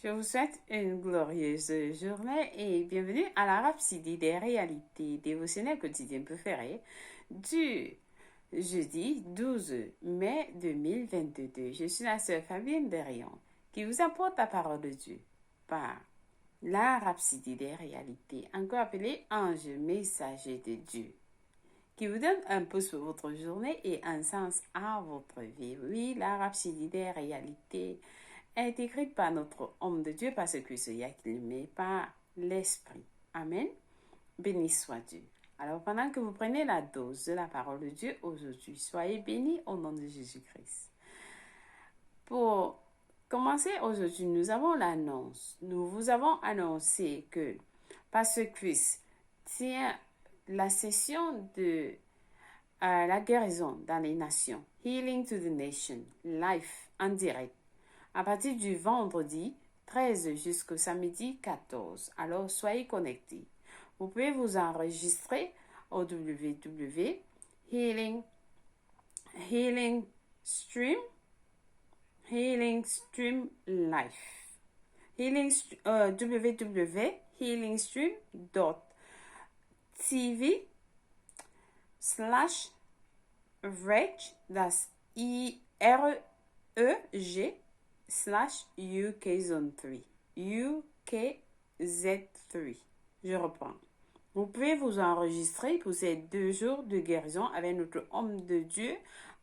Je vous souhaite une glorieuse journée et bienvenue à la Rhapsodie des réalités dévotionnelles quotidiennes préférées du jeudi 12 mai 2022. Je suis la sœur Fabienne Derion qui vous apporte la parole de Dieu par la Rhapsodie des réalités, encore appelée Ange messager de Dieu, qui vous donne un pouce pour votre journée et un sens à votre vie. Oui, la Rhapsodie des réalités est écrite par notre homme de Dieu, par ce Christ qu'il met par l'Esprit. Amen. Béni soit Dieu. Alors, pendant que vous prenez la dose de la parole de Dieu aujourd'hui, soyez bénis au nom de Jésus-Christ. Pour commencer aujourd'hui, nous avons l'annonce. Nous vous avons annoncé que Pasteur Christ tient la session de la guérison dans les nations, Healing to the Nation, live, en direct, à partir du vendredi 13 jusqu'au samedi 14. Alors, soyez connectés. Vous pouvez vous enregistrer au www.healing stream life www.healingstream.tv/reg, that's EREG/UK Zone 3. UKZ3. Je reprends. Vous pouvez vous enregistrer pour ces 2 jours de guérison avec notre homme de Dieu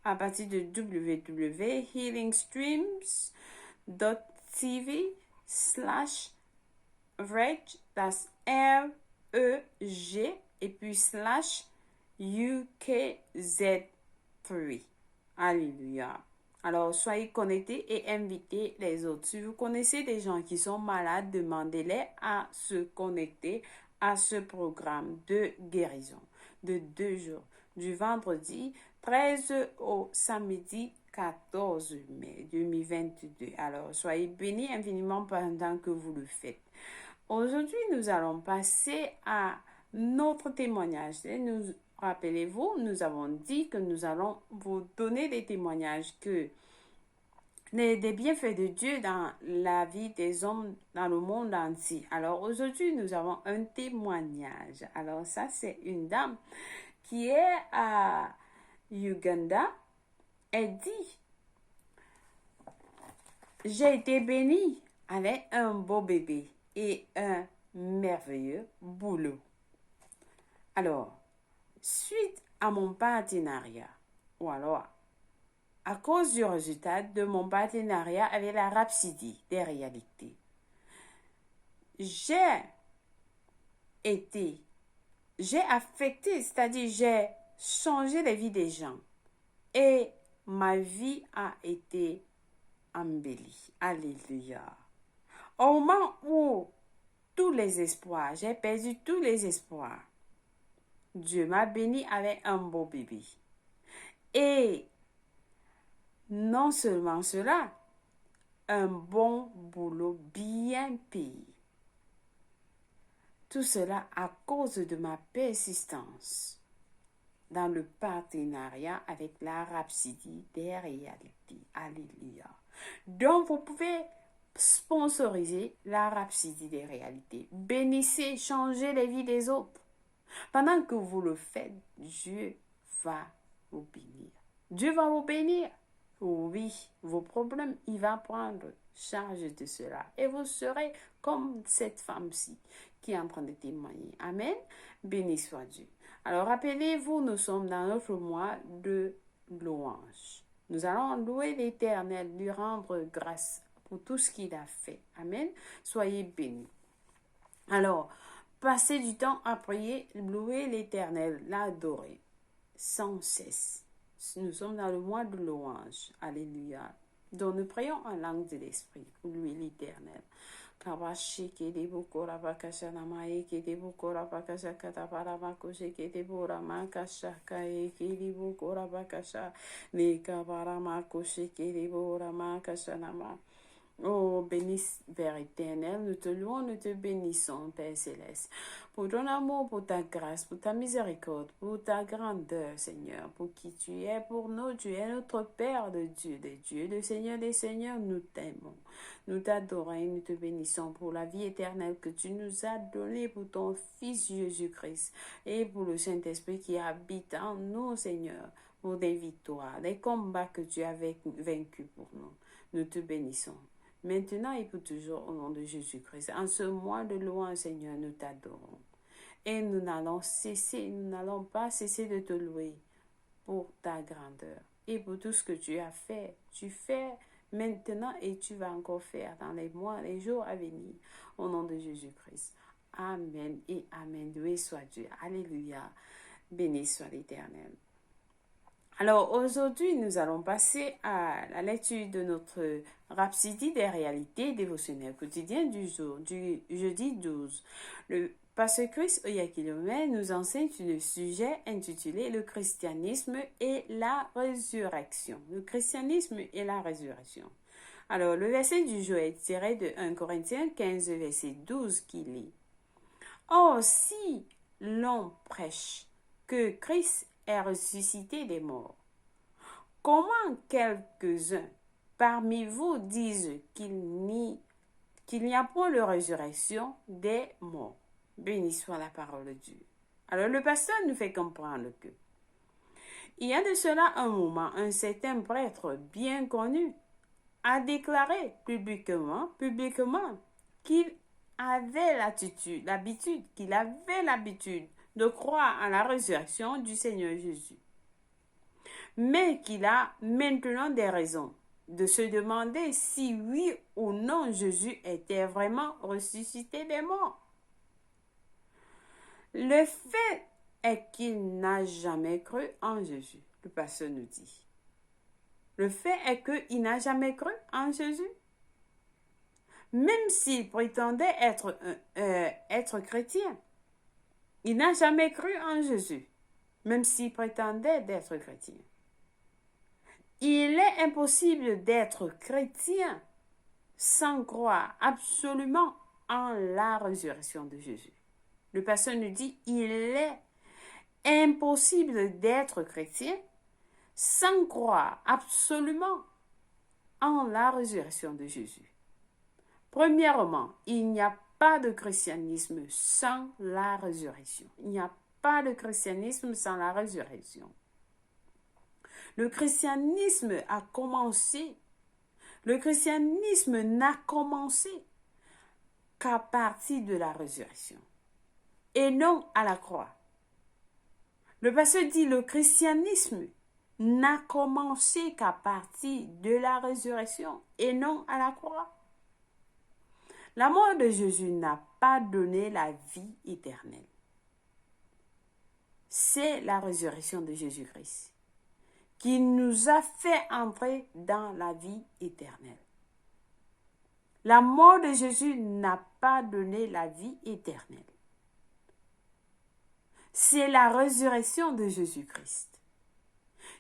à partir de www.healingstreams.tv/reg, that's REG, et puis /UKZ3. Alléluia. Alors, soyez connectés et invitez les autres. Si vous connaissez des gens qui sont malades, demandez-les à se connecter à ce programme de guérison de 2 jours, du vendredi 13 au samedi 14 mai 2022. Alors, soyez bénis infiniment pendant que vous le faites. Aujourd'hui, nous allons passer à notre témoignage. Rappelez-vous, nous avons dit que nous allons vous donner des témoignages des bienfaits de Dieu dans la vie des hommes dans le monde entier. Alors aujourd'hui, nous avons un témoignage. Alors ça, c'est une dame qui est à Uganda. Elle dit, j'ai été bénie avec un beau bébé et un merveilleux boulot. Alors, suite à mon partenariat, ou alors à cause du résultat de mon partenariat avec la Rhapsodie des réalités, j'ai affecté, c'est-à-dire j'ai changé la vie des gens et ma vie a été embellie. Alléluia. Au moment où j'ai perdu tous les espoirs, Dieu m'a béni avec un beau bébé. Et non seulement cela, un bon boulot bien payé. Tout cela à cause de ma persistance dans le partenariat avec la Rhapsodie des réalités. Alléluia. Donc, vous pouvez sponsoriser la Rhapsodie des réalités. Bénissez, changez les vies des autres. Pendant que vous le faites, Dieu va vous bénir. Dieu va vous bénir. Oui, vos problèmes, il va prendre charge de cela. Et vous serez comme cette femme-ci qui est en train de témoigner. Amen. Béni soit Dieu. Alors, rappelez-vous, nous sommes dans notre mois de louange. Nous allons louer l'Éternel, lui rendre grâce pour tout ce qu'il a fait. Amen. Soyez bénis. Alors, passez du temps à prier, louer l'Éternel, l'adorer sans cesse. Nous sommes dans le mois de louange. Alléluia. Donc nous prions en langue de l'Esprit pour lui l'Éternel. Oh, béni Père éternel, nous te louons, nous te bénissons, Père céleste, pour ton amour, pour ta grâce, pour ta miséricorde, pour ta grandeur, Seigneur, pour qui tu es pour nous. Tu es notre Père de Dieu, des dieux, le Seigneur des seigneurs, nous t'aimons. Nous t'adorons et nous te bénissons pour la vie éternelle que tu nous as donnée pour ton Fils Jésus-Christ et pour le Saint-Esprit qui habite en nous, Seigneur, pour des victoires, des combats que tu as vaincus pour nous. Nous te bénissons. Maintenant et pour toujours, au nom de Jésus-Christ. En ce mois de louange, Seigneur, nous t'adorons. Et nous n'allons pas cesser de te louer pour ta grandeur et pour tout ce que tu as fait. Tu fais maintenant et tu vas encore faire dans les mois, les jours à venir. Au nom de Jésus-Christ. Amen et amen. Loué soit Dieu. Alléluia. Béni soit l'Éternel. Alors aujourd'hui, nous allons passer à la lecture de notre Rhapsodie des réalités dévotionnelles quotidiennes du jour, du jeudi 12. Le pasteur Chris Oyakhilome nous enseigne sur le sujet intitulé Le christianisme et la résurrection. Le christianisme et la résurrection. Alors le verset du jour est tiré de 1 Corinthiens 15, verset 12 qui lit. Or, si l'on prêche que Christ est ressuscité des morts, comment quelques-uns parmi vous disent qu'il n'y a point de résurrection des morts? Béni soit la parole de Dieu. Alors le pasteur nous fait comprendre que il y a de cela un moment, un certain prêtre bien connu a déclaré publiquement qu'il avait l'habitude de croire à la résurrection du Seigneur Jésus, mais qu'il a maintenant des raisons de se demander si oui ou non Jésus était vraiment ressuscité des morts. Le fait est qu'il n'a jamais cru en Jésus, le pasteur nous dit. Le fait est qu'il n'a jamais cru en Jésus. Même s'il prétendait être chrétien, il n'a jamais cru en Jésus, même s'il prétendait d'être chrétien. Il est impossible d'être chrétien sans croire absolument en la résurrection de Jésus. Le pasteur nous dit, il est impossible d'être chrétien sans croire absolument en la résurrection de Jésus. Premièrement, il n'y a pas de christianisme sans la résurrection. Il n'y a pas de christianisme sans la résurrection. Le christianisme n'a commencé qu'à partir de la résurrection et non à la croix. Le pasteur dit le christianisme n'a commencé qu'à partir de la résurrection et non à la croix. La mort de Jésus n'a pas donné la vie éternelle. C'est la résurrection de Jésus-Christ qui nous a fait entrer dans la vie éternelle. La mort de Jésus n'a pas donné la vie éternelle. C'est la résurrection de Jésus-Christ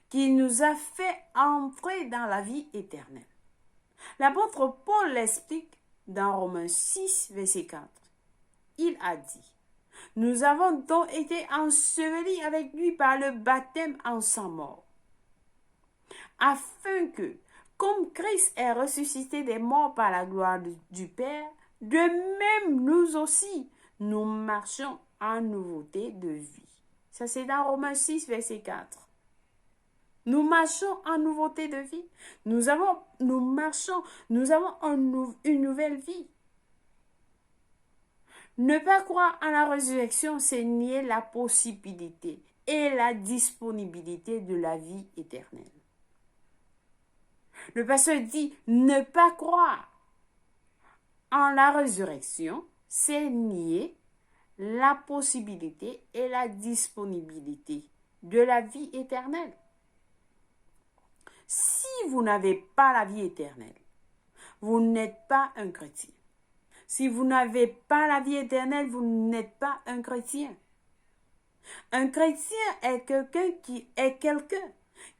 qui nous a fait entrer dans la vie éternelle. L'apôtre Paul l'explique dans Romains 6, verset 4. Il a dit, « Nous avons donc été ensevelis avec lui par le baptême en sa mort, afin que, comme Christ est ressuscité des morts par la gloire du Père, de même nous aussi, nous marchons en nouveauté de vie. » Ça c'est dans Romains 6, verset 4. Nous marchons en nouveauté de vie. Nous avons une nouvelle vie. Ne pas croire à la résurrection, c'est nier la possibilité et la disponibilité de la vie éternelle. Le pasteur dit, ne pas croire en la résurrection, c'est nier la possibilité et la disponibilité de la vie éternelle. Si vous n'avez pas la vie éternelle, vous n'êtes pas un chrétien. Si vous n'avez pas la vie éternelle, vous n'êtes pas un chrétien. Un chrétien est quelqu'un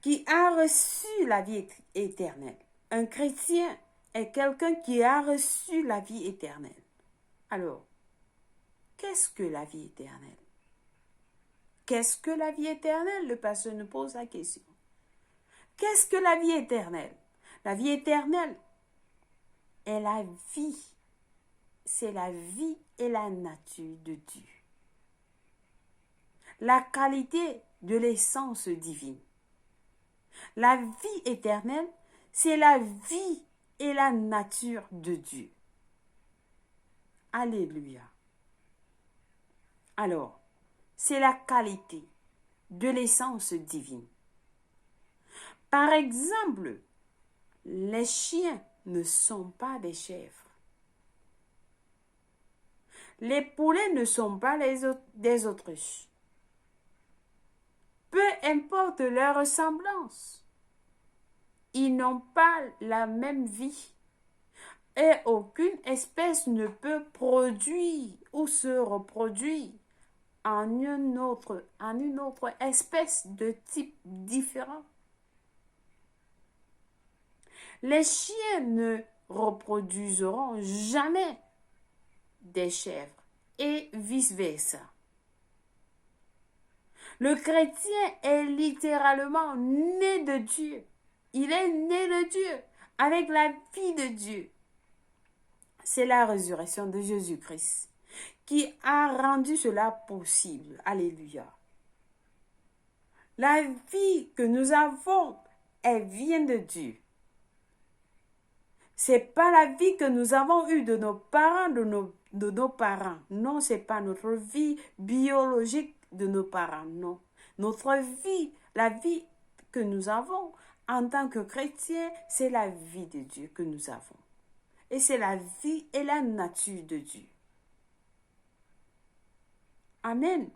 qui a reçu la vie éternelle. Un chrétien est quelqu'un qui a reçu la vie éternelle. Alors, qu'est-ce que la vie éternelle? Qu'est-ce que la vie éternelle? Le pasteur nous pose la question. Qu'est-ce que la vie éternelle? La vie éternelle est la vie. C'est la vie et la nature de Dieu. La qualité de l'essence divine. La vie éternelle, c'est la vie et la nature de Dieu. Alléluia. Alors, c'est la qualité de l'essence divine. Par exemple, les chiens ne sont pas des chèvres. Les poulets ne sont pas des autruches. Peu importe leur ressemblance, ils n'ont pas la même vie. Et aucune espèce ne peut produire ou se reproduire en une autre espèce de type différent. Les chiens ne reproduiseront jamais des chèvres et vice-versa. Le chrétien est littéralement né de Dieu. Il est né de Dieu avec la vie de Dieu. C'est la résurrection de Jésus-Christ qui a rendu cela possible. Alléluia. La vie que nous avons, elle vient de Dieu. C'est pas la vie que nous avons eue de nos parents, de nos parents. Non, c'est pas notre vie biologique de nos parents. Non. Notre vie, la vie que nous avons en tant que chrétiens, c'est la vie de Dieu que nous avons. Et c'est la vie et la nature de Dieu. Amen.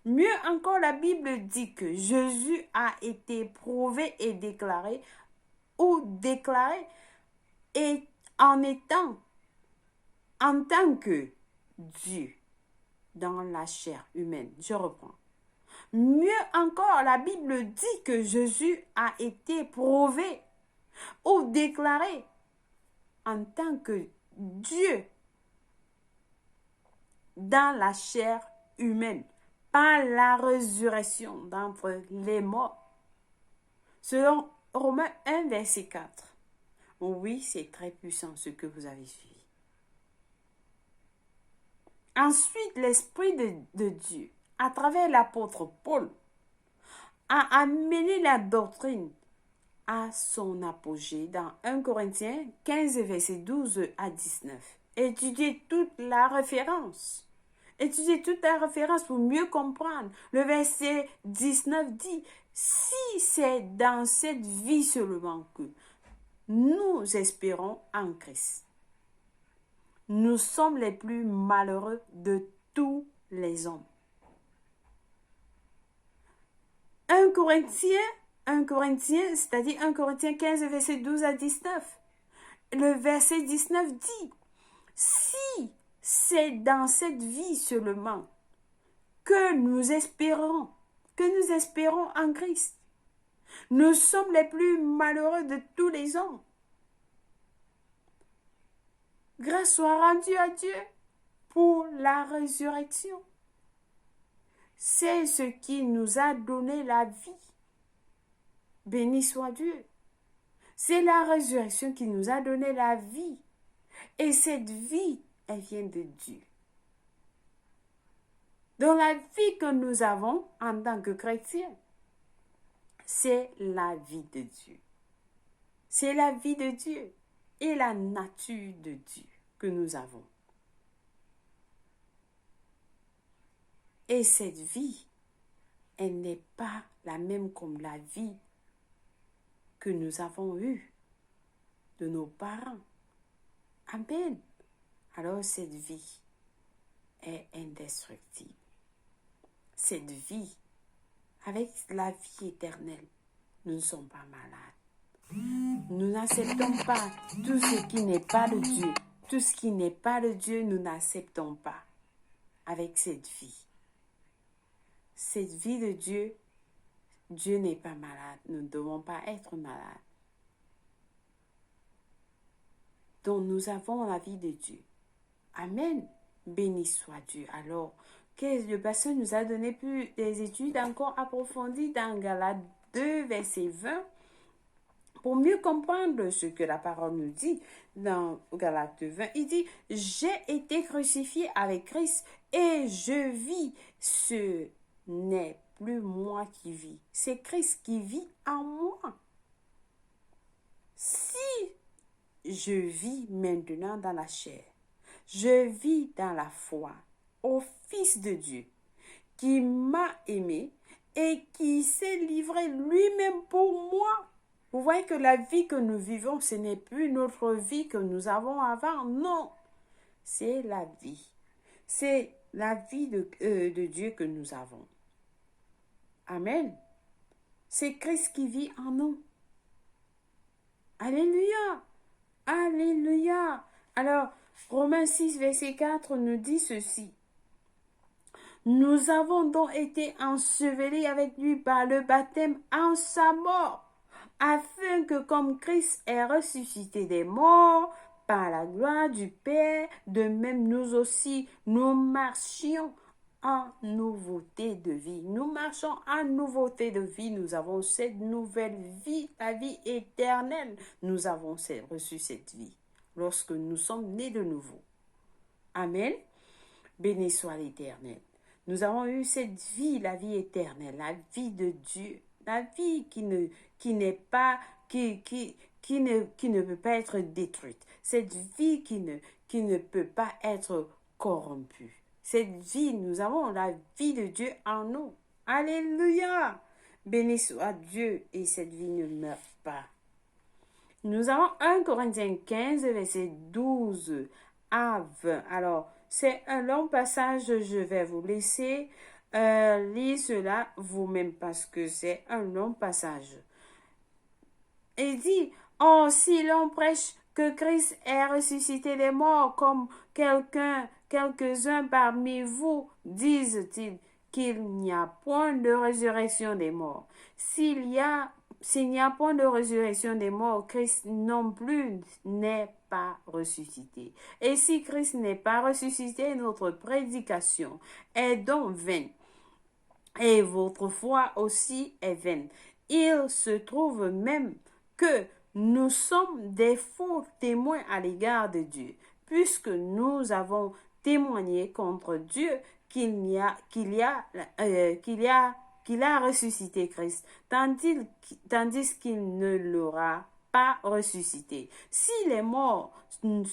Mieux encore, la Bible dit que Jésus a été prouvé et déclaré et en tant que Dieu dans la chair humaine. Je reprends. Mieux encore, la Bible dit que Jésus a été prouvé ou déclaré en tant que Dieu dans la chair humaine par la résurrection d'entre les morts. Selon Romains 1, verset 4. Oui, c'est très puissant ce que vous avez suivi. Ensuite, l'Esprit de Dieu, à travers l'apôtre Paul, a amené la doctrine à son apogée dans 1 Corinthiens 15, verset 12 à 19. Étudiez toute la référence. Étudiez toute la référence pour mieux comprendre. Le verset 19 dit, si c'est dans cette vie seulement que nous espérons en Christ, nous sommes les plus malheureux de tous les hommes. 1 Corinthiens, c'est-à-dire 1 Corinthiens 15, verset 12 à 19. Le verset 19 dit, si c'est dans cette vie seulement que nous espérons en Christ, nous sommes les plus malheureux de tous les hommes. Grâce soit rendue à Dieu pour la résurrection. C'est ce qui nous a donné la vie. Béni soit Dieu. C'est la résurrection qui nous a donné la vie. Et cette vie, elle vient de Dieu. Dans la vie que nous avons en tant que chrétiens, c'est la vie de Dieu. C'est la vie de Dieu et la nature de Dieu que nous avons. Et cette vie, elle n'est pas la même comme la vie que nous avons eue de nos parents. Amen. Alors cette vie est indestructible. Cette vie, avec la vie éternelle, nous ne sommes pas malades. Nous n'acceptons pas tout ce qui n'est pas de Dieu. Tout ce qui n'est pas de Dieu, nous n'acceptons pas avec cette vie. Cette vie de Dieu, Dieu n'est pas malade. Nous ne devons pas être malades. dont nous avons la vie de Dieu. Amen. Béni soit Dieu. Alors, le pasteur nous a donné plus des études encore approfondies dans Galates 2, verset 20. Pour mieux comprendre ce que la parole nous dit dans Galates 20, il dit, « J'ai été crucifié avec Christ et je vis. Ce n'est plus moi qui vis, c'est Christ qui vit en moi. Si je vis maintenant dans la chair, je vis dans la foi au Fils de Dieu qui m'a aimé et qui s'est livré lui-même pour moi. » Vous voyez que la vie que nous vivons, ce n'est plus notre vie que nous avons avant. Non, c'est la vie. C'est la vie de Dieu que nous avons. Amen. C'est Christ qui vit en nous. Alléluia. Alléluia. Alors, Romains 6, verset 4 nous dit ceci. Nous avons donc été ensevelis avec lui par le baptême en sa mort, afin que comme Christ est ressuscité des morts par la gloire du Père, de même nous aussi, nous marchions en nouveauté de vie. Nous marchons en nouveauté de vie. Nous avons cette nouvelle vie, la vie éternelle. Nous avons reçu cette vie lorsque nous sommes nés de nouveau. Amen. Béni soit l'Éternel. Nous avons eu cette vie, la vie éternelle, la vie de Dieu, la vie qui ne peut pas être détruite, cette vie qui ne peut pas être corrompue. Cette vie, nous avons la vie de Dieu en nous. Alléluia! Béni soit Dieu et cette vie ne meurt pas. Nous avons 1 Corinthiens 15, verset 12 à 20. Alors, c'est un long passage, je vais vous laisser lire cela vous-même parce que c'est un long passage. Il dit, « Oh, si l'on prêche que Christ est ressuscité des morts, comme quelques-uns parmi vous disent-ils qu'il n'y a point de résurrection des morts. S'il n'y a point de résurrection des morts, Christ non plus n'est pas ressuscité. Et si Christ n'est pas ressuscité, notre prédication est donc vaine. Et votre foi aussi est vaine. Il se trouve même que nous sommes des faux témoins à l'égard de Dieu, puisque nous avons témoigné contre Dieu qu'il a ressuscité Christ, tandis qu'il ne l'aura pas ressuscité. Si les morts ne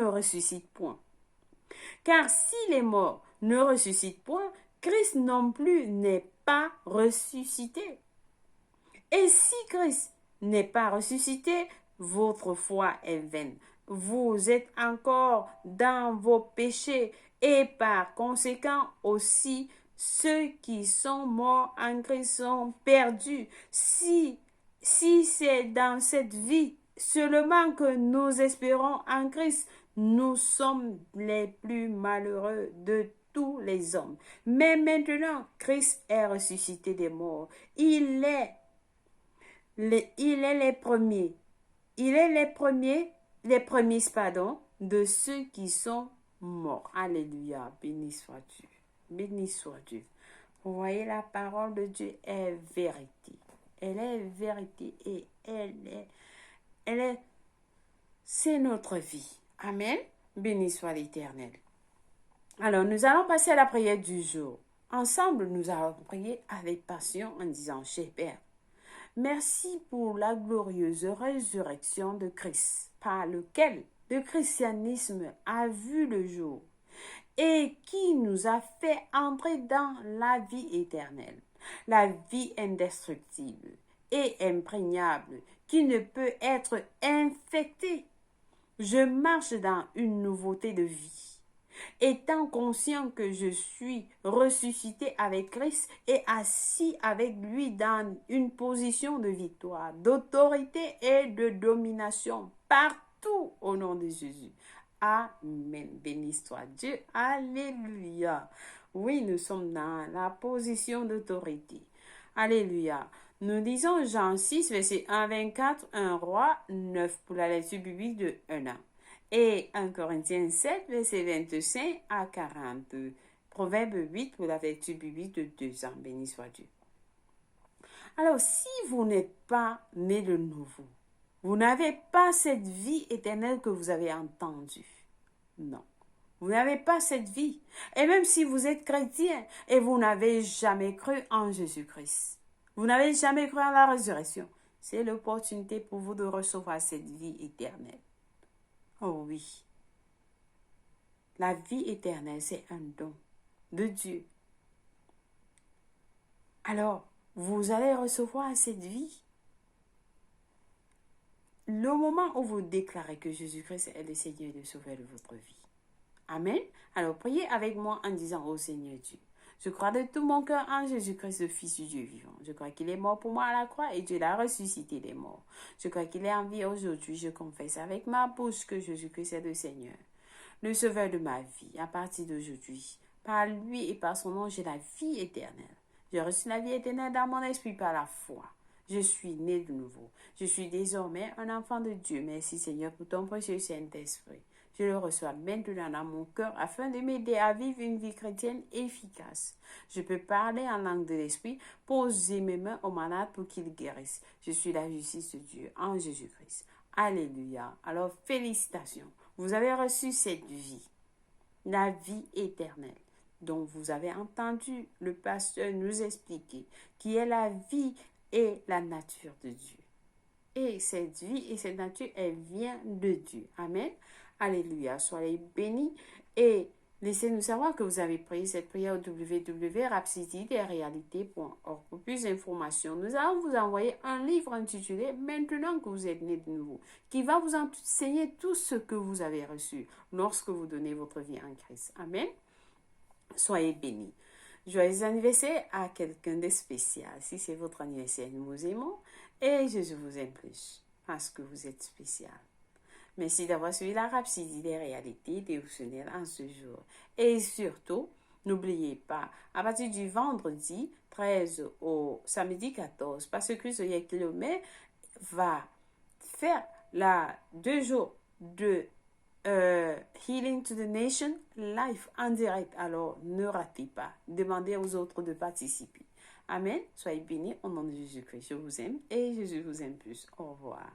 ressuscitent point, car si les morts ne ressuscitent point, Christ non plus n'est pas ressuscité. Et si Christ n'est pas ressuscité, votre foi est vaine. Vous êtes encore dans vos péchés et par conséquent aussi ceux qui sont morts en Christ sont perdus. Si c'est dans cette vie seulement que nous espérons en Christ, nous sommes les plus malheureux de tous les hommes. Mais maintenant, Christ est ressuscité des morts. Il est les premiers de ceux qui sont morts. Alléluia, béni soit Dieu. Béni soit Dieu. Vous voyez, la parole de Dieu est vérité. Elle est vérité et c'est notre vie. Amen. Béni soit l'Éternel. Alors, nous allons passer à la prière du jour. Ensemble, nous allons prier avec passion en disant, cher Père, merci pour la glorieuse résurrection de Christ, par lequel le christianisme a vu le jour et qui nous a fait entrer dans la vie éternelle, la vie indestructible et imprégnable qui ne peut être infectée. Je marche dans une nouveauté de vie, étant conscient que je suis ressuscité avec Christ et assis avec lui dans une position de victoire, d'autorité et de domination partout au nom de Jésus. Amen. Béni soit Dieu. Alléluia. Oui, nous sommes dans la position d'autorité. Alléluia. Nous lisons Jean 6, verset 1 à 24, 1 Roi 9 pour la lecture biblique de 1 an. Et 1 Corinthiens 7, verset 25 à 42. Proverbe 8 pour la lecture biblique de 2 ans. Béni soit Dieu. Alors, si vous n'êtes pas né de nouveau, vous n'avez pas cette vie éternelle que vous avez entendue. Non. Vous n'avez pas cette vie. Et même si vous êtes chrétien et vous n'avez jamais cru en Jésus-Christ, vous n'avez jamais cru en la résurrection, c'est l'opportunité pour vous de recevoir cette vie éternelle. Oh oui. La vie éternelle, c'est un don de Dieu. Alors, vous allez recevoir cette vie le moment où vous déclarez que Jésus-Christ est le Seigneur et le Sauveur de votre vie. Amen. Alors, priez avec moi en disant au Seigneur Dieu, je crois de tout mon cœur en Jésus-Christ, le Fils du Dieu vivant. Je crois qu'il est mort pour moi à la croix et Dieu l'a ressuscité des morts. Je crois qu'il est en vie aujourd'hui. Je confesse avec ma bouche que Jésus-Christ est le Seigneur, le Sauveur de ma vie. À partir d'aujourd'hui, par lui et par son nom, j'ai la vie éternelle. J'ai reçu la vie éternelle dans mon esprit par la foi. Je suis né de nouveau. Je suis désormais un enfant de Dieu. Merci Seigneur pour ton précieux Saint-Esprit. Je le reçois maintenant dans mon cœur afin de m'aider à vivre une vie chrétienne efficace. Je peux parler en langue de l'esprit, poser mes mains aux malades pour qu'ils guérissent. Je suis la justice de Dieu en Jésus-Christ. Alléluia. Alors félicitations. Vous avez reçu cette vie, la vie éternelle, dont vous avez entendu le pasteur nous expliquer, qui est la vie et la nature de Dieu. Et cette vie et cette nature, elle vient de Dieu. Amen. Alléluia. Soyez bénis et laissez-nous savoir que vous avez prié cette prière au www.rhapsodieresrealités.org. Pour plus d'informations, nous allons vous envoyer un livre intitulé Maintenant que vous êtes né de nouveau, qui va vous enseigner tout ce que vous avez reçu lorsque vous donnez votre vie en Christ. Amen. Soyez bénis. Joyeux anniversaire à quelqu'un de spécial. Si c'est votre anniversaire, nous vous aimons et je vous aime plus parce que vous êtes spécial. Merci d'avoir suivi la Rhapsodie des réalités dévotionnelles en ce jour. Et surtout, n'oubliez pas, à partir du vendredi 13 au samedi 14, parce que Zoé Kilomé va faire 2 jours de Healing to the Nation live en direct. Alors, ne ratez pas. Demandez aux autres de participer. Amen. Soyez bénis au nom de Jésus-Christ. Je vous aime et Jésus vous aime plus. Au revoir.